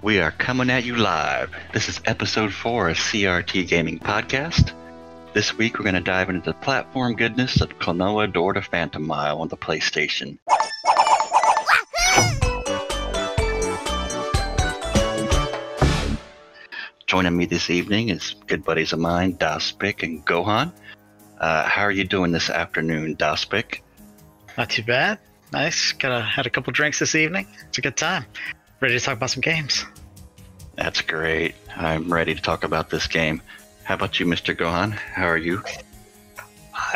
We are coming at you live. This is episode 4 of CRT Gaming Podcast. This week we're going to dive into the platform goodness of Klonoa Encore to Phantomile on the PlayStation. Joining me this evening is good buddies of mine, Dazpick and Gohan. How are you doing this afternoon, Dazpick? Not too bad. Nice. Had a couple drinks this evening. It's a good time. Ready to talk about some games. That's great. I'm ready to talk about this game. How about you, Mr. Gohan? How are you?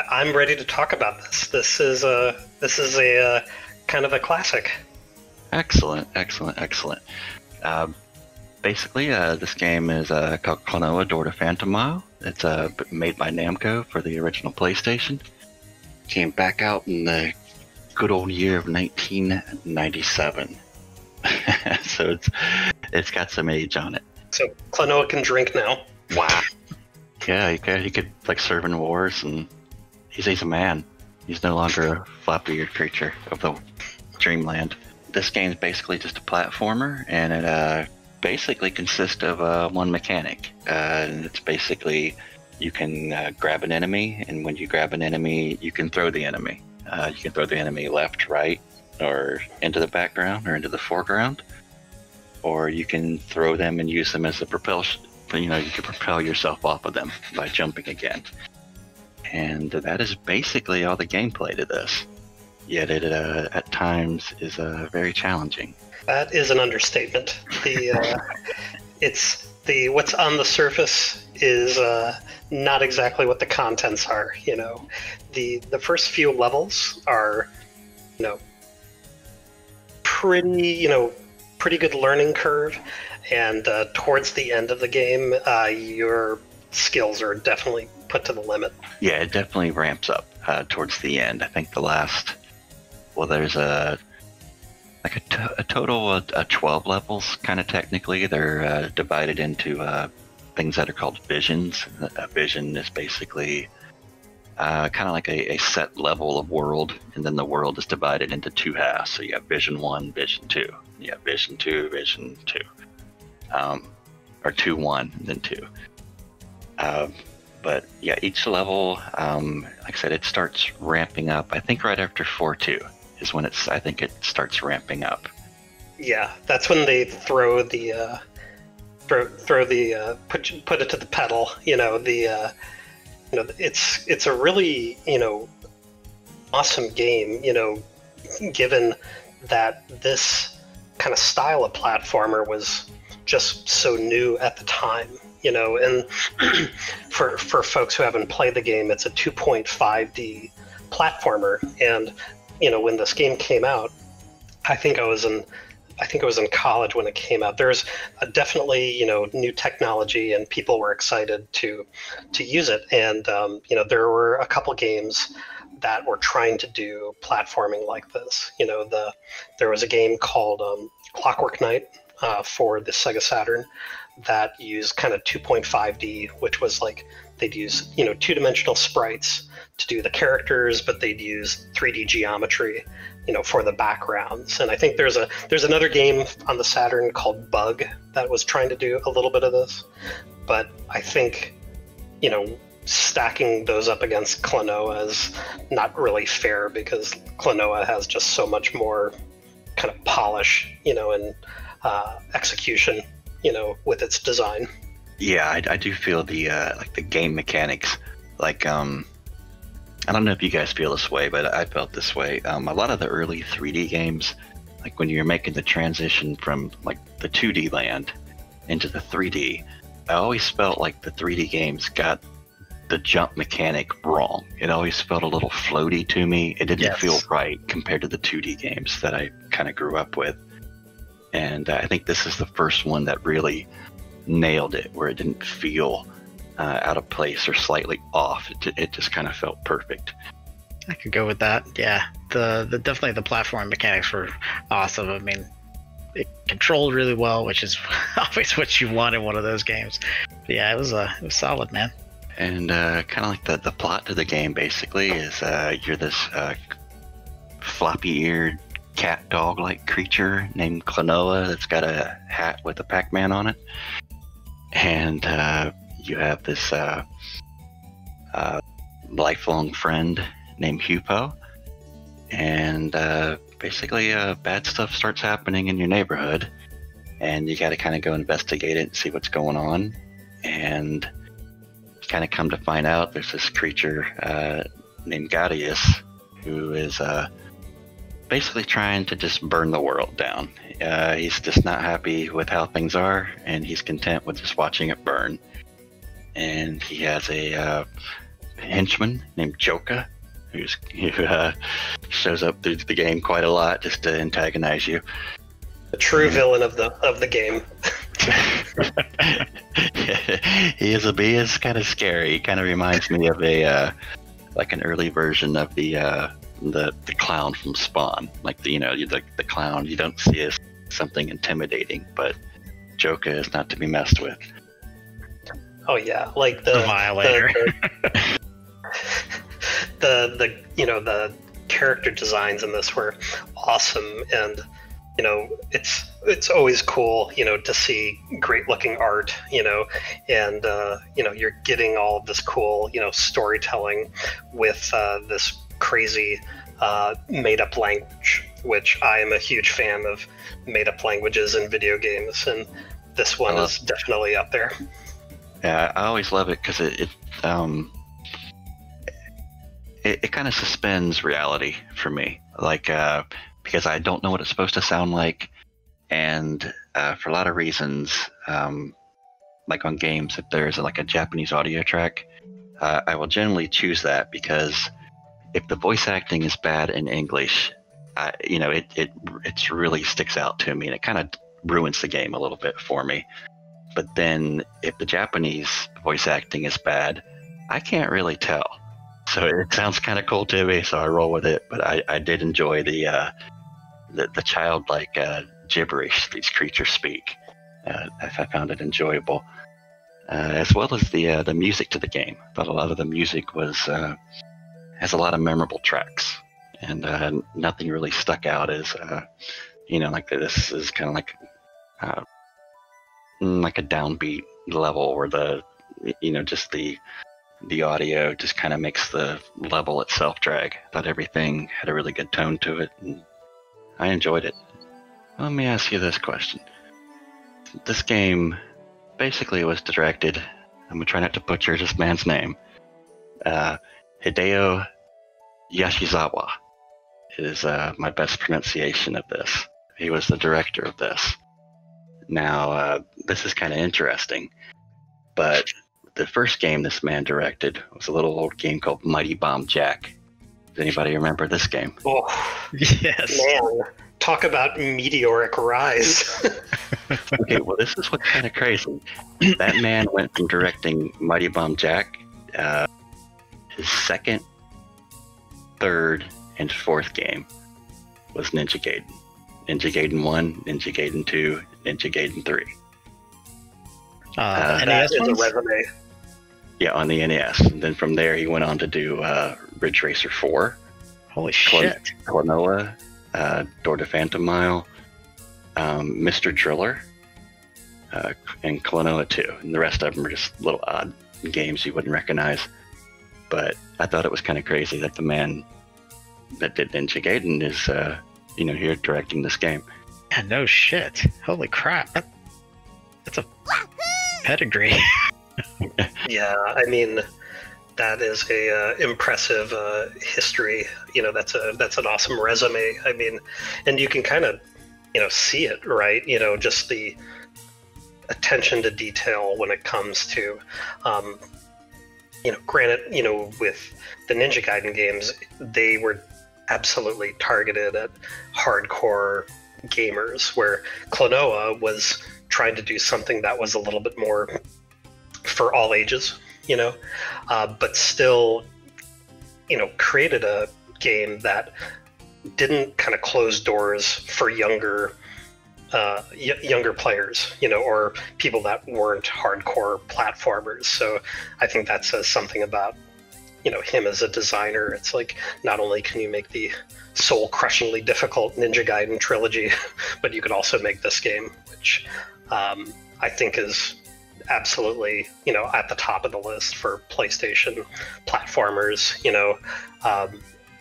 I'm ready to talk about this. This is a kind of a classic. Excellent. Basically, this game is called Klonoa Encore to Phantomile. It's made by Namco for the original PlayStation. Came back out in the good old year of 1997. So it's got some age on it. So Klonoa can drink now. Wow. Yeah, he could like serve in wars, and he's a man. He's no longer a floppy-eared creature of the dreamland. This game's basically just a platformer, and it basically consists of one mechanic. And it's basically you can grab an enemy, and when you grab an enemy, you can throw the enemy. You can throw the enemy left, right, or into the background or into the foreground, or you can throw them and use them as a propulsion. You can propel yourself off of them by jumping again. And that is basically all the gameplay to this. Yet it at times is very challenging. That is an understatement. What's on the surface is not exactly what the contents are. The first few levels are, pretty good learning curve, and towards the end of the game, your skills are definitely put to the limit. Yeah, it definitely ramps up towards the end. I think there's a total of 12 levels, kind of technically. They're divided into things that are called visions. A vision is basically kind of like a set level of world, and then the world is divided into two halves. So you have Vision 1, Vision 2. You have Vision 2, Vision 2. Or 2, 1, and then 2. But yeah, each level, like I said, it starts ramping up. I think right after 4-2 is when it starts ramping up. Yeah, that's when they throw the put it to the pedal. It's a really awesome game. Given that this kind of style of platformer was just so new at the time. And for folks who haven't played the game, it's a 2.5D platformer. And when this game came out, I think I was in college when it came out. There's definitely new technology, and people were excited to use it. And there were a couple games that were trying to do platforming like this. There was a game called Clockwork Knight for the Sega Saturn that used kind of 2.5D, which was like they'd use two-dimensional sprites to do the characters, but they'd use 3D geometry for the backgrounds. And I think there's another game on the Saturn called Bug that was trying to do a little bit of this. But I think stacking those up against Klonoa is not really fair, because Klonoa has just so much more kind of polish, and execution, with its design. Yeah, I do feel the game mechanics, I don't know if you guys feel this way, but I felt this way. A lot of the early 3D games, like when you're making the transition from like the 2D land into the 3D, I always felt like the 3D games got the jump mechanic wrong. It always felt a little floaty to me. It didn't feel right compared to the 2D games that I kind of grew up with. And I think this is the first one that really nailed it, where it didn't feel out of place or slightly off. It just kind of felt perfect. I could go with that. Yeah, the definitely the platform mechanics were awesome. I mean, it controlled really well, which is always what you want in one of those games. But yeah, it was solid, man. And kind of like the plot to the game basically is you're this floppy-eared cat dog-like creature named Klonoa that's got a hat with a Pac-Man on it. And you have this lifelong friend named Hupo. And basically bad stuff starts happening in your neighborhood. And you got to kind of go investigate it and see what's going on. And you kind of come to find out there's this creature named Gadius who is basically trying to just burn the world down. He's just not happy with how things are, and he's content with just watching it burn. And he has a henchman named Joka, who shows up through the game quite a lot just to antagonize you. The true villain of the game. He is kind of scary. He kind of reminds me of a like an early version of the clown from Spawn. Like the clown you don't see as something intimidating, but Joka is not to be messed with. Oh yeah, like the violator. The character designs in this were awesome, and it's always cool, to see great looking art, and you're getting all of this cool, storytelling with this crazy made up language, which I am a huge fan of made up languages in video games, and this one is definitely up there. Yeah, I always love it because it kind of suspends reality for me, like because I don't know what it's supposed to sound like, and for a lot of reasons, like on games, if there's like a Japanese audio track, I will generally choose that because if the voice acting is bad in English, it really sticks out to me, and it kind of ruins the game a little bit for me. But then if the Japanese voice acting is bad, I can't really tell. So it sounds kind of cool to me, so I roll with it. But I did enjoy the childlike gibberish these creatures speak. I found it enjoyable, as well as the music to the game. I thought a lot of the music has a lot of memorable tracks, and nothing really stuck out as like this is kind of like a downbeat level, or just the audio just kind of makes the level itself drag. I thought everything had a really good tone to it, and I enjoyed it. Let me ask you this question. This game basically was directed, I'm going to try not to butcher this man's name, Hideo Yashizawa is my best pronunciation of this. He was the director of this. Now, this is kind of interesting, but the first game this man directed was a little old game called Mighty Bomb Jack. Does anybody remember this game? Oh, yes. Man, talk about meteoric rise. Okay, well, this is what's kind of crazy. That man went from directing Mighty Bomb Jack, his second, third, and fourth game was Ninja Gaiden. Ninja Gaiden 1, Ninja Gaiden 2, Ninja Gaiden 3. That is a resume. Yeah, on the NES. And then from there, he went on to do Ridge Racer 4. Holy shit. Klonoa, Door to Phantomile, Mr. Driller, and Klonoa 2. And the rest of them are just little odd games you wouldn't recognize. But I thought it was kind of crazy that the man that did Ninja Gaiden is, here directing this game. Yeah, no shit. Holy crap. That's a pedigree. Yeah, I mean, that is a impressive history. That's an awesome resume. I mean, and you can kind of, see it, right? Just the attention to detail when it comes to, granted, with the Ninja Gaiden games, they were absolutely targeted at hardcore gamers, where Klonoa was trying to do something that was a little bit more for all ages, but still, created a game that didn't kind of close doors for younger players, or people that weren't hardcore platformers. So I think that says something about, him as a designer. It's like, not only can you make the soul-crushingly difficult Ninja Gaiden trilogy, but you could also make this game, which I think is absolutely, at the top of the list for PlayStation platformers.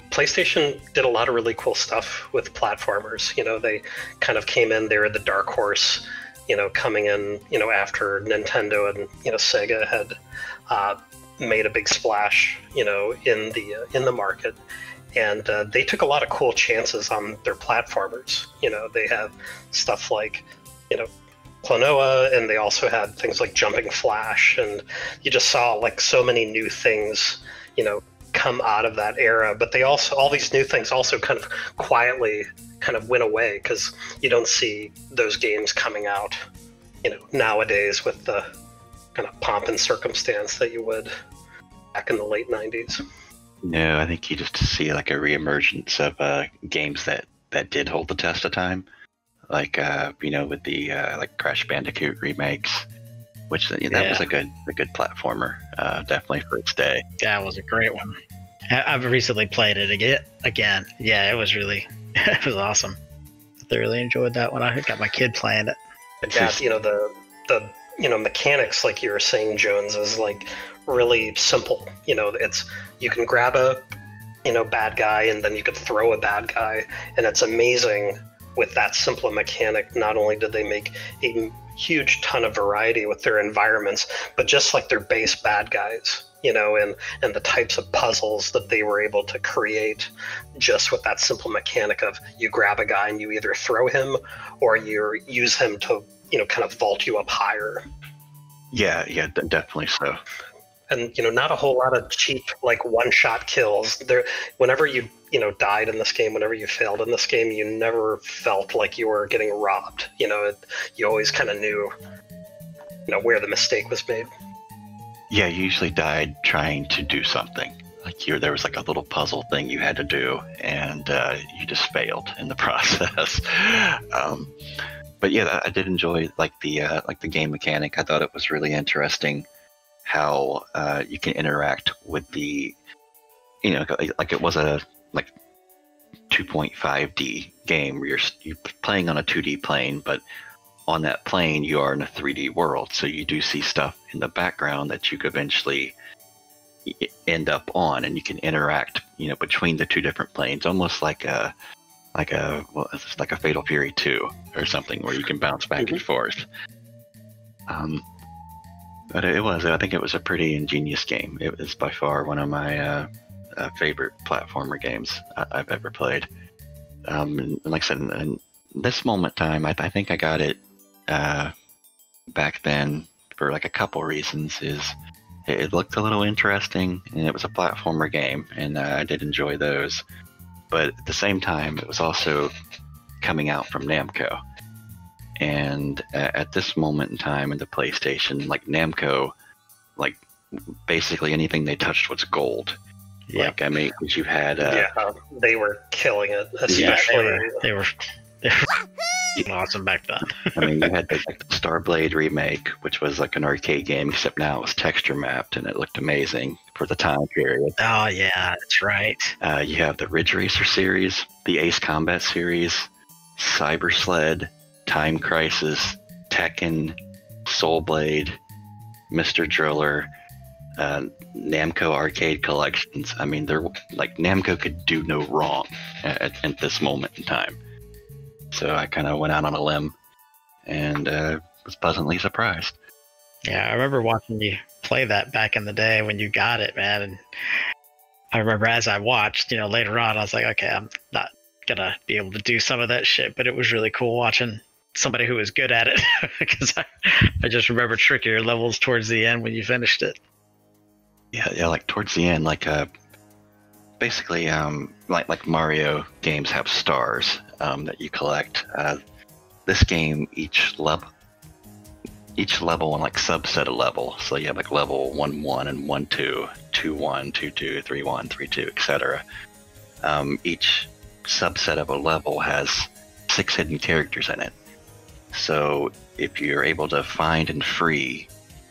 PlayStation did a lot of really cool stuff with platformers. They kind of came in, they were the dark horse, coming in, after Nintendo and, Sega had made a big splash, in the market. And they took a lot of cool chances on their platformers. They have stuff like, Klonoa, and they also had things like Jumping Flash, and you just saw like so many new things, come out of that era. But they also, all these new things also kind of quietly kind of went away, because you don't see those games coming out, nowadays with the kind of pomp and circumstance that you would back in the late 90s. No, I think you just see like a reemergence of games that did hold the test of time, like with the like Crash Bandicoot remakes, which that was a good platformer, definitely for its day. Yeah, it was a great one. I've recently played it again. Yeah, it was really it was awesome. I thoroughly enjoyed that one. I got my kid playing it. But yeah, the mechanics, like you were saying, Jones, is like really simple. It's, you can grab a bad guy, and then you could throw a bad guy, and it's amazing with that simple mechanic. Not only did they make a huge ton of variety with their environments, but just like their base bad guys, and the types of puzzles that they were able to create just with that simple mechanic of, you grab a guy and you either throw him or you use him to, kind of vault you up higher. Yeah, definitely so. And, not a whole lot of cheap, like, one-shot kills. There, whenever you, died in this game, whenever you failed in this game, you never felt like you were getting robbed. You always kind of knew, where the mistake was made. Yeah, you usually died trying to do something. Like there was like a little puzzle thing you had to do, and you just failed in the process. But yeah, I did enjoy like the game mechanic. I thought it was really interesting how you can interact with the, like it was a like 2.5D game where you're playing on a 2D plane, but on that plane you are in a 3D world. So you do see stuff in the background that you could eventually end up on, and you can interact, between the two different planes, almost like a Fatal Fury 2 or something, where you can bounce back and forth. But I think it was a pretty ingenious game. It was by far one of my favorite platformer games I've ever played. And like I said, in this moment in time, I think I got it back then for like a couple reasons. It looked a little interesting, and it was a platformer game, and I did enjoy those. But at the same time, it was also coming out from Namco. And at this moment in time in the PlayStation, like Namco, like basically anything they touched was gold. Yeah. Like, I mean, you had... they were killing it, especially... Yeah, they were awesome back then. I mean, you had the Starblade remake, which was like an arcade game, except now it was texture mapped, and it looked amazing for the time period. Oh, yeah, that's right. You have the Ridge Racer series, the Ace Combat series, Cyber Sled, Time Crisis, Tekken, Soul Blade, Mr. Driller, Namco arcade collections. I mean, they're like, Namco could do no wrong at this moment in time. So I kind of went out on a limb and was pleasantly surprised. Yeah, I remember watching you play that back in the day when you got it, man. And I remember as I watched, later on, I was like, okay, I'm not gonna be able to do some of that shit, but it was really cool watching somebody who was good at it, because I just remember trickier levels towards the end when you finished it. Yeah, like towards the end, like basically like Mario games have stars that you collect. This game, each level and like subset of level. So you have like level 1-1 and 1-2, 2-1, 2-2, 3-1, 3-2, etc. Each subset of a level has 6 hidden characters in it. So if you're able to find and free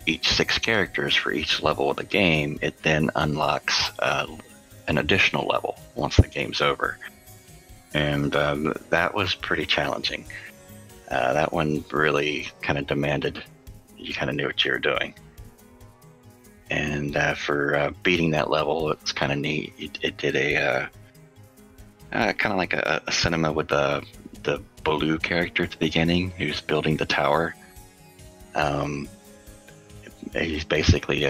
each 6 characters for each level of the game, it then unlocks an additional level once the game's over. And that was pretty challenging. That one really kind of demanded you kind of knew what you were doing. And for beating that level, it's kind of neat. It did a kind of like a cinema with the Baloo character at the beginning, who's building the tower. He's basically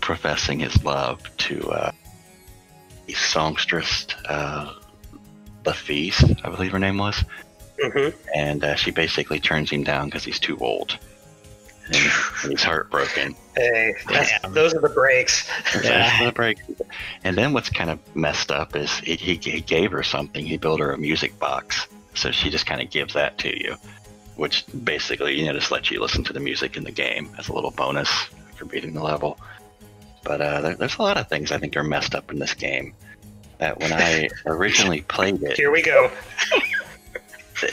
professing his love to the songstress, Lafise, I believe her name was. Mm-hmm. And she basically turns him down because he's too old. And he's heartbroken. Hey, those are the breaks. Yeah. The breaks. And then what's kind of messed up is he gave her something. He built her a music box. So she just kind of gives that to you, which basically, just lets you listen to the music in the game as a little bonus for beating the level. But there's a lot of things I think are messed up in this game. That when I originally played it... Here we go.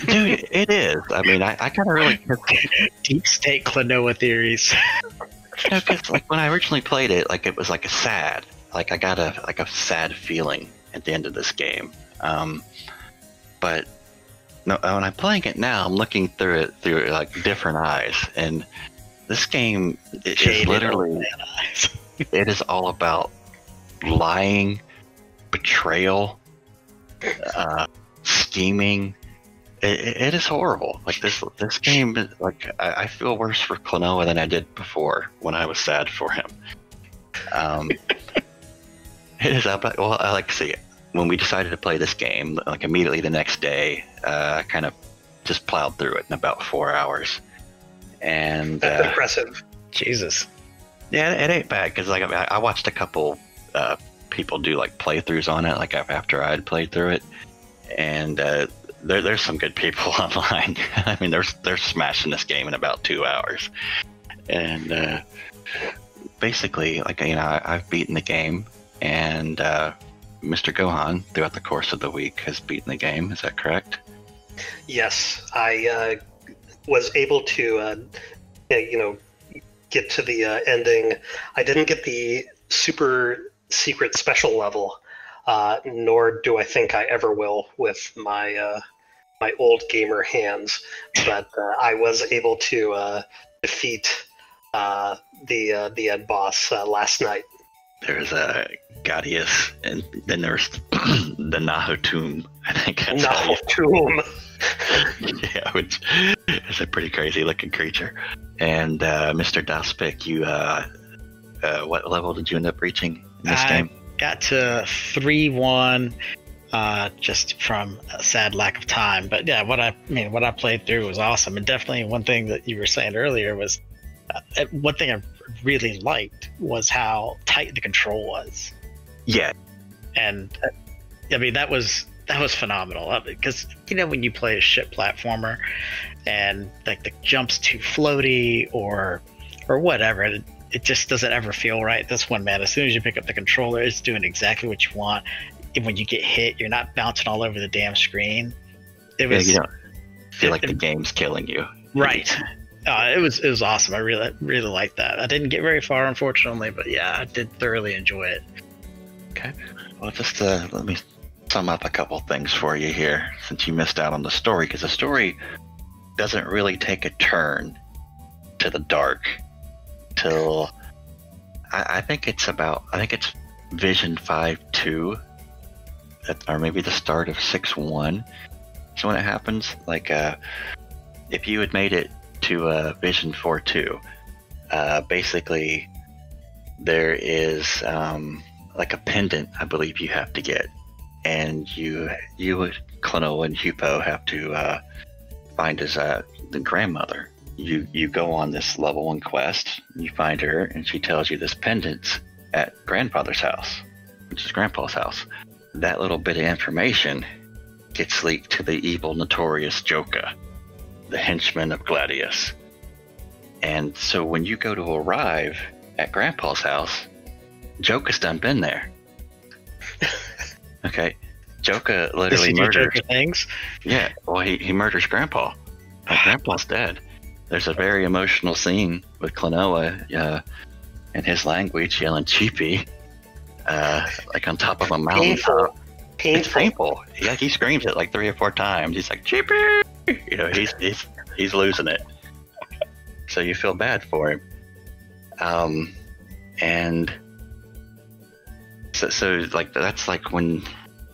Dude, it is. I mean, I kind of really... Deep state Klonoa theories. Because when I originally played it, it was like a sad. I got a sad feeling at the end of this game. But no, when I'm playing it now, I'm looking through it through different eyes, and this game is literally it is all about lying, betrayal, scheming. It is horrible. This game, I feel worse for Klonoa than I did before when I was sad for him. It is about see. When we decided to play this game, immediately the next day, I kind of just plowed through it in about 4 hours. And that's impressive. Jesus. Yeah, it ain't bad because I watched a couple people do playthroughs on it after I had played through it, and there's some good people online. I mean, they're smashing this game in about 2 hours, and basically I've beaten the game, and Mr. Gohan, throughout the course of the week, has beaten the game. Is that correct? Yes, I was able to, get to the ending. I didn't get the super secret special level, nor do I think I ever will with my my old gamer hands. But I was able to defeat the end boss last night. There's Gadius, and then there's the Nahutum. I think that's Nahutum. Yeah, which is a pretty crazy looking creature. And Mr. Dazpick, you what level did you end up reaching in this game? Got to 3-1, just from a sad lack of time. But yeah, what I played through was awesome. And definitely one thing that you were saying earlier was one thing I really liked was how tight the control was. Yeah, and I mean that was phenomenal because when you play a ship platformer and the jump's too floaty or whatever, it just doesn't ever feel right. This one, man, as soon as you pick up the controller, it's doing exactly what you want. And when you get hit, you're not bouncing all over the damn screen. You don't feel like the game's killing you. Right. It was awesome. I really liked that. I didn't get very far, unfortunately, but yeah, I did thoroughly enjoy it. Okay. Well, just let me sum up a couple things for you here, since you missed out on the story, because the story doesn't really take a turn to the dark till I think it's Vision 5.2, or maybe the start of 6.1. So when it happens, if you had made it to Vision 4.2, basically there is a pendant, I believe you have to get, and you Klonoa and Hupo have to find his the grandmother. You go on this level 1 quest, you find her, and she tells you this pendant's at grandfather's house, which is Grandpa's house. That little bit of information gets leaked to the evil, notorious Joka, the henchman of Gladius. And so when you go to arrive at Grandpa's house, Joka's done been there. Okay, Joka literally murders things. Yeah, well, he murders Grandpa. Grandpa's dead. there's a very emotional scene with Klonoa in his language yelling "cheapy," like on top of a mountaintop. It's painful. Yeah, he screams it like 3 or 4 times. He's like "cheapy," you know, he's losing it. So you feel bad for him. And so like that's like when,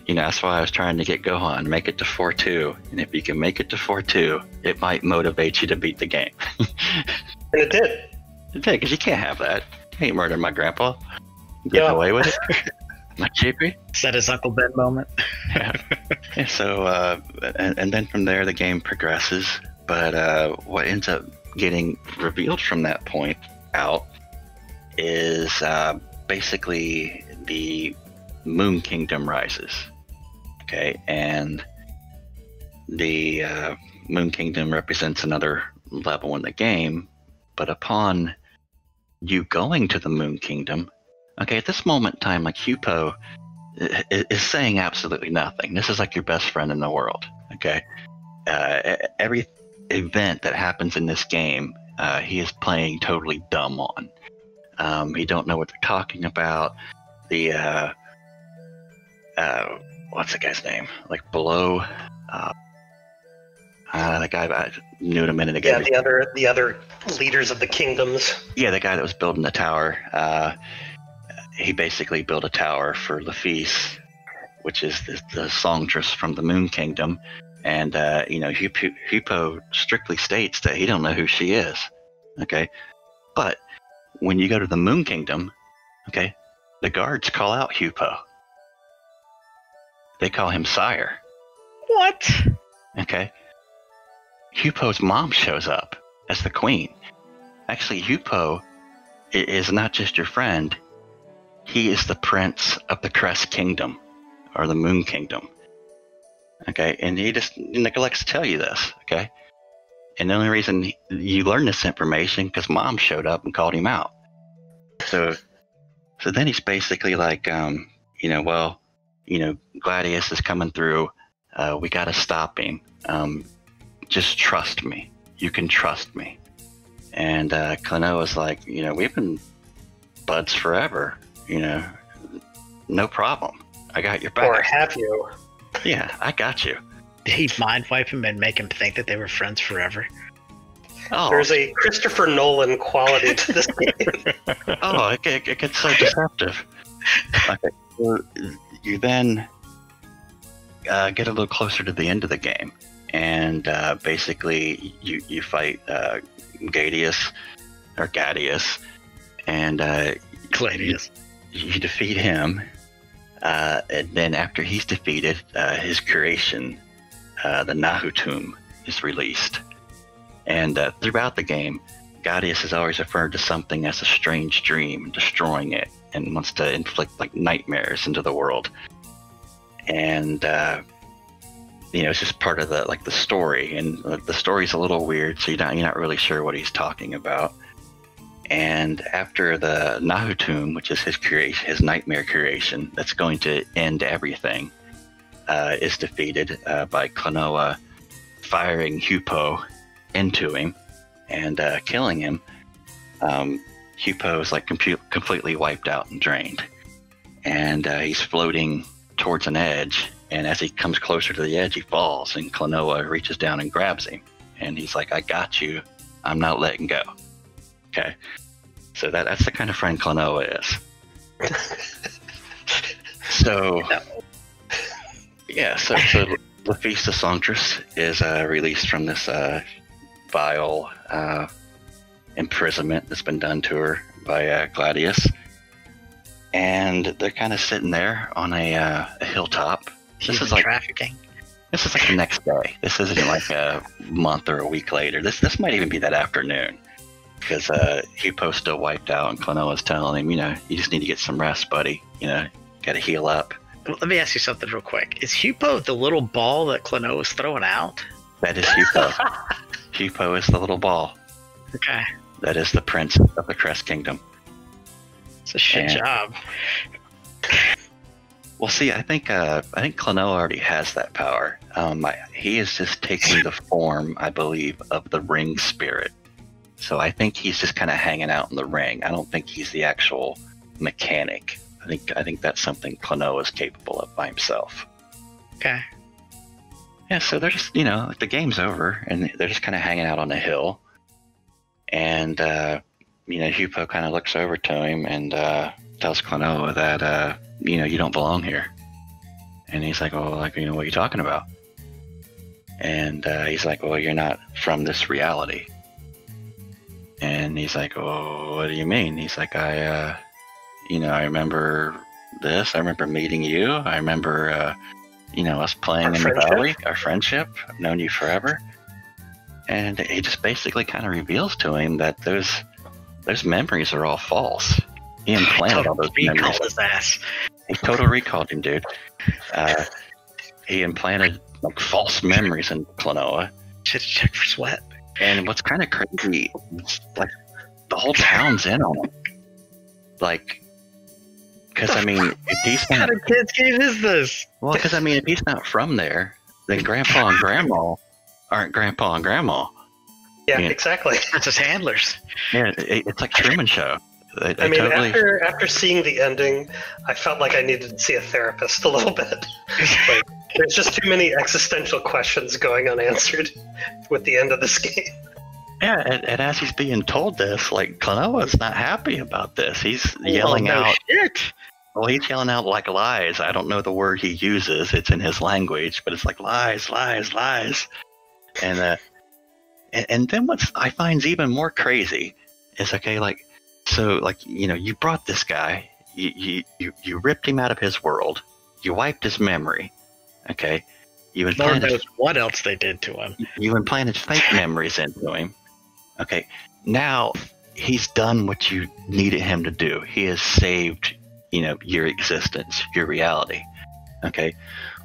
you know, that's why I was trying to get Gohan, make it to 4-2. And if you can make it to 4-2, it might motivate you to beat the game. And it did. It did, because you can't have that. You ain't murdering my grandpa. Get away with it. My cheapy. Is that his Uncle Ben moment? Yeah. So, and then from there, the game progresses. But what ends up getting revealed from that point out is basically the Moon Kingdom rises. Okay, and the Moon Kingdom represents another level in the game, but upon you going to the Moon Kingdom, okay, at this moment in time, like Hupo is saying absolutely nothing. This is like your best friend in the world, okay? Every event that happens in this game, he is playing totally dumb on. He don't know what they're talking about. The what's the guy's name? Like below, the guy I knew it a minute ago. Yeah, the other leaders of the kingdoms. Yeah, the guy that was building the tower. He basically built a tower for Laphise, which is the songstress from the Moon Kingdom. And, you know, Hupo strictly states that he don't know who she is. Okay? But when you go to the Moon Kingdom, okay, the guards call out Hupo. They call him sire. What? Okay? Hupo's mom shows up as the queen. Actually, Hupo is not just your friend. He is the prince of the Crest Kingdom, or the Moon Kingdom. Okay, and he just neglects to tell you this, okay? And the only reason you learn this information because mom showed up and called him out. So then he's basically like, you know, well, you know, Gladius is coming through. We got to stop him. Just trust me. You can trust me. And Klonoa's like, you know, we've been buds forever. You know, no problem. I got your back. Or have you? Yeah, I got you. Did he mind wipe him and make him think that they were friends forever? Oh. There's a Christopher Nolan quality to this game. Oh, it gets so deceptive. Okay, so you then get a little closer to the end of the game, and basically you fight Gadius, and Gladius. You defeat him. And then after he's defeated, his creation, the Nahutum, is released. And throughout the game, Gladius is always referred to something as a strange dream, destroying it, and wants to inflict like nightmares into the world. And you know, it's just part of the story, and the story's a little weird, so you're not really sure what he's talking about. And after the Nahutum, which is his creation, his nightmare creation, that's going to end everything, is defeated by Klonoa firing Hupo into him and killing him. Hupo is like completely wiped out and drained, and he's floating towards an edge. And as he comes closer to the edge, he falls, and Klonoa reaches down and grabs him, and he's like, "I got you. I'm not letting go." Okay, so that's the kind of friend Klonoa is. So, yeah, so Laphise the Songstress is released from this vile imprisonment that's been done to her by Gladius, and they're kind of sitting there on a hilltop. This is like trafficking. This is like the next day. This isn't like a month or a week later. This might even be that afternoon, because Hupo's still wiped out, and Klonoa's telling him, you know, you just need to get some rest, buddy. You know, got to heal up. Let me ask you something real quick. Is Hupo the little ball that Klonoa is throwing out? That is Hupo. Hupo is the little ball. Okay. That is the prince of the Crest Kingdom. It's a shit job. Well, see, I think Klonoa already has that power. He is just taking the form, I believe, of the ring spirit. So I think he's just kind of hanging out in the ring. I don't think he's the actual mechanic. I think that's something Klonoa is capable of by himself. Okay. Yeah, so they're just, you know, like the game's over, and they're just kind of hanging out on the hill. And, you know, Hupo kind of looks over to him and tells Klonoa that, you know, you don't belong here. And he's like, well, like, you know, what are you talking about? And he's like, well, you're not from this reality. And he's like, oh, what do you mean? He's like, you know, I remember this. I remember meeting you. I remember, you know, us playing in the valley, our friendship. I've known you forever. And he just basically kind of reveals to him that those memories are all false. He implanted all those memories. His ass. He totally recalled him, dude. He implanted like false memories in Klonoa. Should have checked for sweat. And what's kind of crazy, like the whole town's in on him. Like, because I mean, if he's not, what kind of kids game is this? Well, because I mean, if he's not from there, then Grandpa and Grandma aren't Grandpa and Grandma. Yeah, I mean, exactly. It's his handlers. Yeah, it's like Truman Show. I mean, totally... after seeing the ending, I felt like I needed to see a therapist a little bit. Like, there's just too many existential questions going unanswered with the end of this game. Yeah, and as he's being told this, like, Klonoa's not happy about this. He's yelling out. Shit. Well, he's yelling out like lies. I don't know the word he uses. It's in his language, but it's like lies, lies, lies. And then what I find even more crazy is, okay, like, so, like, you know, you brought this guy, you ripped him out of his world, you wiped his memory, okay? Lord knows what else they did to him. You implanted fake memories into him, okay? Now he's done what you needed him to do. He has saved, you know, your existence, your reality, okay?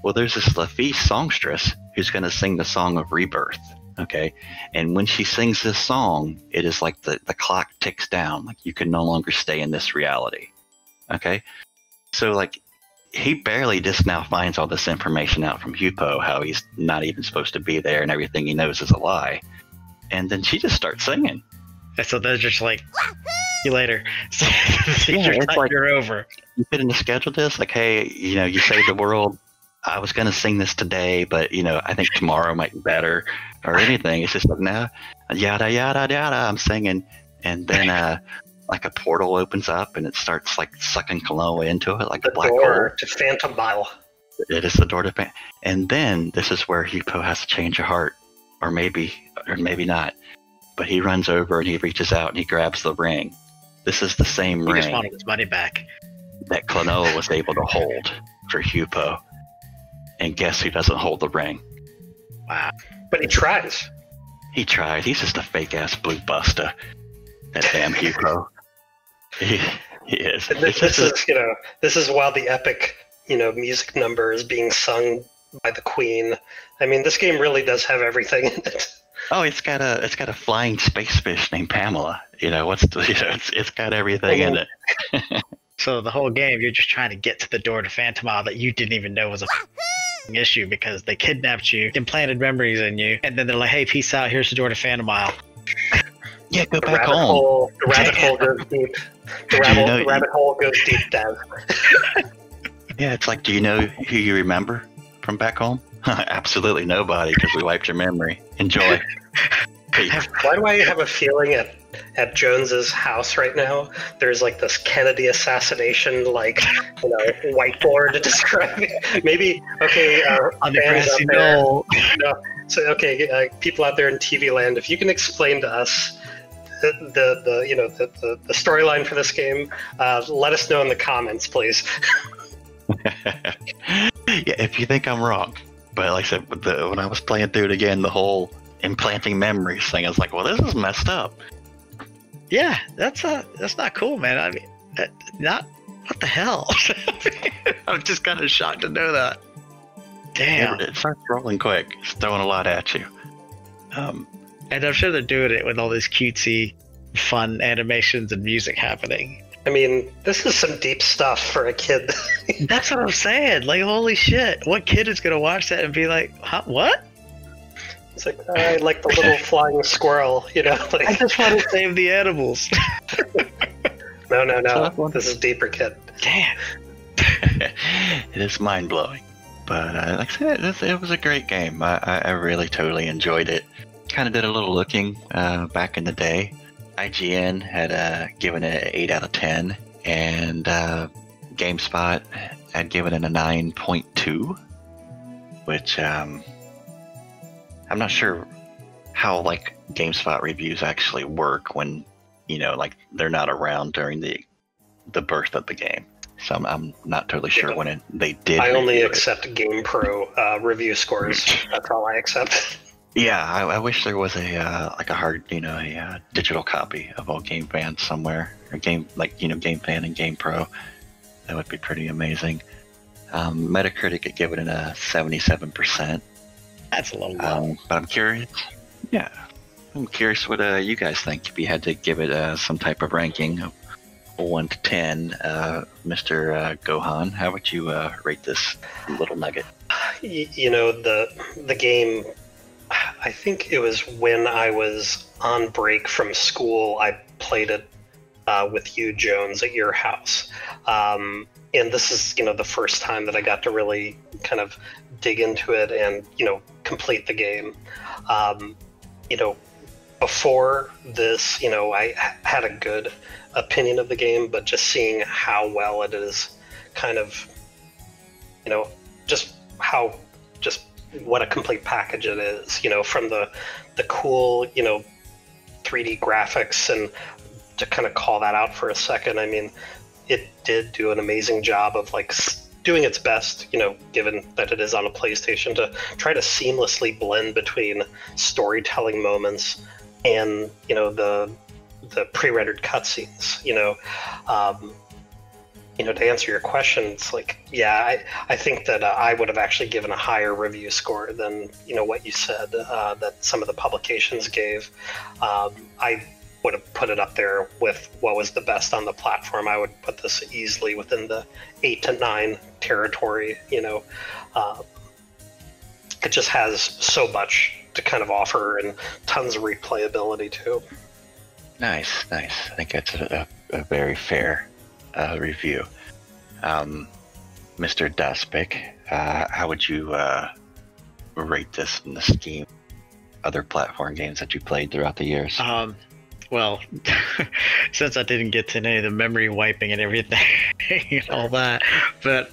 Well, there's this Lafitte songstress who's going to sing the song of rebirth. Okay, and when she sings this song, it is like the clock ticks down, like you can no longer stay in this reality. Okay, so like he barely just now finds all this information out from Hupo, how he's not even supposed to be there and everything he knows is a lie. And then she just starts singing. And so they're just like, see you later. Yeah, it's like you're over. You fit in the schedule this, like, hey, you know, you saved the world. I was going to sing this today, but, you know, I think tomorrow might be better or anything. It's just like, no, yada, yada, yada, I'm singing. And then, like, a portal opens up and it starts, like, sucking Klonoa into it, like a black hole. The door to Phantomile. It is the door to Phantomile. And then this is where Hupo has to change of heart, or maybe not. But he runs over and he reaches out and he grabs the ring. This is the same ring. He just wanted his money back. That Klonoa was able to hold for Hupo. And guess who doesn't hold the ring? Wow. But he tries. He tries. He's just a fake-ass blue buster. That damn Hupo. He is. This is while the epic, you know, music number is being sung by the Queen. I mean, this game really does have everything in it. Oh, it's got a flying space fish named Pamela. You know, it's got everything in it. So the whole game, you're just trying to get to the door to Phantomile that you didn't even know was a issue because they kidnapped you, implanted memories in you, and then they're like, hey, peace out, here's the door to Phantomile. Yeah, go back home. The rabbit hole goes deep. The rabbit hole goes deep down. Yeah, it's like, do you know who you remember from back home? Absolutely nobody, because we wiped your memory. Enjoy. Why do I have a feeling at Jones's house right now, there's like this Kennedy assassination, like, you know, whiteboard to describe it. Maybe, okay, on the grassy knoll. So, okay, people out there in TV land, if you can explain to us the storyline for this game, let us know in the comments, please. Yeah, if you think I'm wrong. But like I said, when I was playing through it again, the whole implanting memories thing, I was like, well, this is messed up. Yeah, that's not cool, man. I mean, what the hell? I'm just kind of shocked to know that. Damn. It starts rolling quick. It's throwing a lot at you. And I'm sure they're doing it with all these cutesy, fun animations and music happening. I mean, this is some deep stuff for a kid. That's what I'm saying. Like, holy shit. What kid is going to watch that and be like, huh, what? It's like, I like the little flying squirrel, you know? Like, I just want to save the animals. No. This is deeper, kid. Damn. It is mind blowing, but like I said, it was a great game. I really totally enjoyed it. Kind of did a little looking back in the day. IGN had given it an 8 out of 10, and GameSpot had given it a 9.2, which I'm not sure how like GameSpot reviews actually work when like they're not around during the birth of the game. So I'm not totally sure when they did. I only accept GamePro review scores. That's all I accept. Yeah, I wish there was a hard, a digital copy of all Game Fan somewhere, or Game Fan and GamePro. That would be pretty amazing. Metacritic had given it a 77%. That's a little low. But I'm curious. Yeah, I'm curious what you guys think. If you had to give it some type of ranking of 1 to 10, Mr. Gohan, how would you rate this little nugget? The game. I think it was when I was on break from school. I played it with you, Jones, at your house, and this is the first time that I got to really kind of dig into it and complete the game. Before this, I had a good opinion of the game, but just seeing how well it is, kind of, just what a complete package it is, from the cool, 3D graphics. And to kind of call that out for a second, I mean, it did do an amazing job of like doing its best, given that it is on a PlayStation, to try to seamlessly blend between storytelling moments and, the pre-rendered cutscenes, to answer your question, it's like, yeah, I think that I would have actually given a higher review score than, what you said, that some of the publications gave. I would have put it up there with what was the best on the platform. I would put this easily within the 8 to 9 territory, It just has so much to kind of offer and tons of replayability too. Nice. I think that's a very fair review. Mr. Dazpick, how would you rate this in the scheme other platform games that you played throughout the years? Well, since I didn't get to any of the memory wiping and everything and all that, but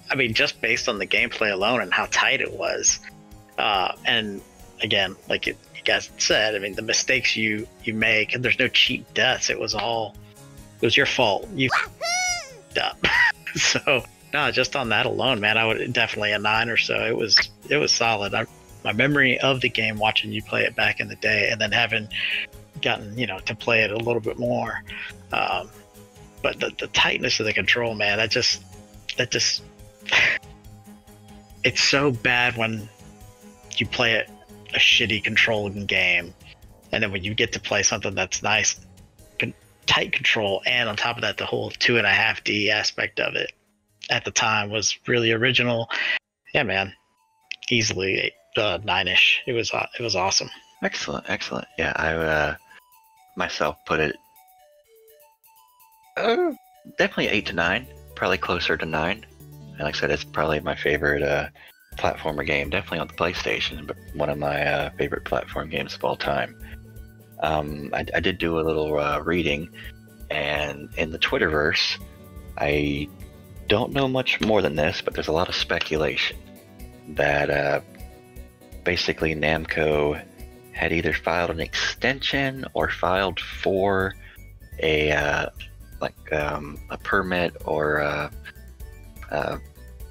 I mean, just based on the gameplay alone and how tight it was, and again, like you guys said, I mean, the mistakes you make, and there's no cheap deaths. It was your fault. You up. So no, just on that alone, man, I would definitely a 9 or so. It was solid. My memory of the game, watching you play it back in the day, and then having gotten to play it a little bit more, but the tightness of the control, man, that just it's so bad when you play a shitty controlling game, and then when you get to play something that's nice, tight control, and on top of that, the whole 2.5D aspect of it at the time was really original. Yeah, man, easily 9-ish. It was awesome. Excellent. Yeah, I myself put it definitely 8 to 9, probably closer to 9. And like I said, it's probably my favorite platformer game, definitely on the PlayStation, but one of my favorite platform games of all time. I did do a little reading, and in the Twitterverse, I don't know much more than this, but there's a lot of speculation that basically Namco had either filed an extension or filed for a permit or a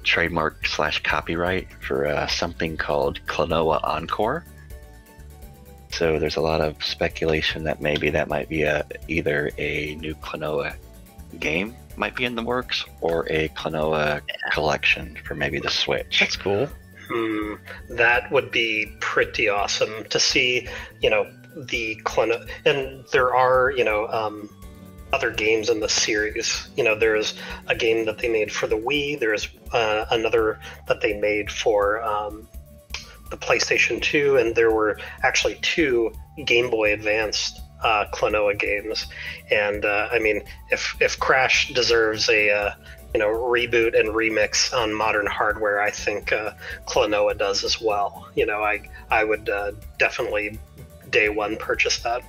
trademark / copyright for something called Klonoa Encore. So there's a lot of speculation that maybe that might be either a new Klonoa game might be in the works, or a Klonoa collection for maybe the Switch. That's cool. That would be pretty awesome to see, the Klonoa. And there are, other games in the series. There's a game that they made for the Wii. There's another that they made for the PlayStation 2, and there were actually 2 Game Boy Advanced Klonoa games. And I mean, if Crash deserves a reboot and remix on modern hardware, I think Klonoa does as well. I would definitely day one purchase that.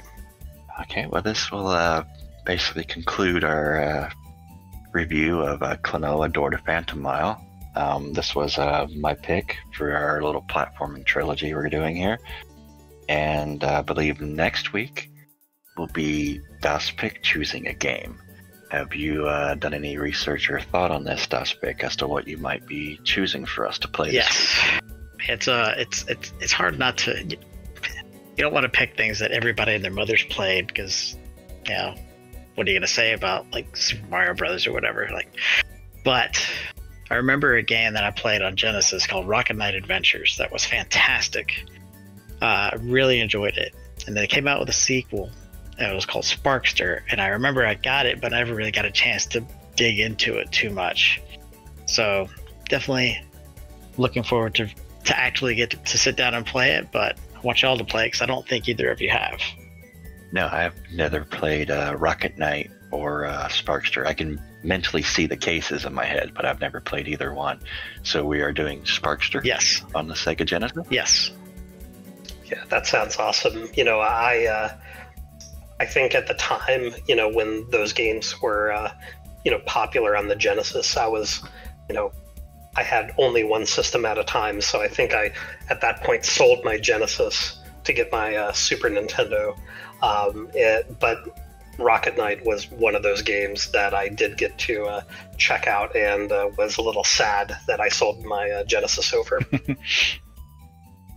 Okay, well, this will basically conclude our review of Klonoa Door to Phantomile. This was my pick for our little platforming trilogy we're doing here. And I believe next week will be Dazpick choosing a game. Have you done any research or thought on this, Dazpick, as to what you might be choosing for us to play this week? It's hard not to. You don't want to pick things that everybody and their mothers played, because, what are you gonna say about like Super Mario Brothers or whatever? But I remember a game that I played on Genesis called Rocket Knight Adventures that was fantastic. I really enjoyed it, and then it came out with a sequel. It was called Sparkster, and I remember I got it, but I never really got a chance to dig into it too much. So definitely looking forward to actually get to sit down and play it, but I want y'all to play it because I don't think either of you have. No, I've never played Rocket Knight or Sparkster. I can mentally see the cases in my head, but I've never played either one. So we are doing Sparkster? Yes. On the Sega Genesis? Yes. Yeah, that sounds awesome. I think at the time, when those games were, popular on the Genesis, I was, I had only one system at a time. So I think I, at that point, sold my Genesis to get my Super Nintendo. But Rocket Knight was one of those games that I did get to check out, and was a little sad that I sold my Genesis over.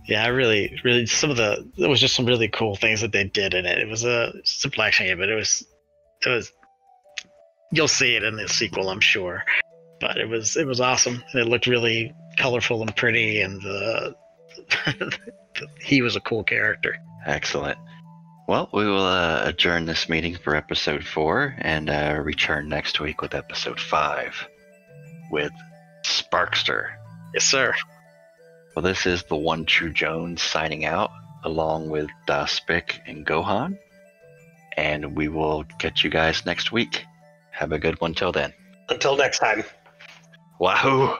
Yeah, I really, there was just some really cool things that they did in it. It was a simple action game, but it was, you'll see it in the sequel, I'm sure. But it was awesome. It looked really colorful and pretty, and he was a cool character. Excellent. Well, we will adjourn this meeting for episode 4 and return next week with episode 5 with Sparkster. Yes, sir. Well, this is the One True Jones signing out, along with Dazpick and Gohan. And we will catch you guys next week. Have a good one till then. Until next time. Wahoo!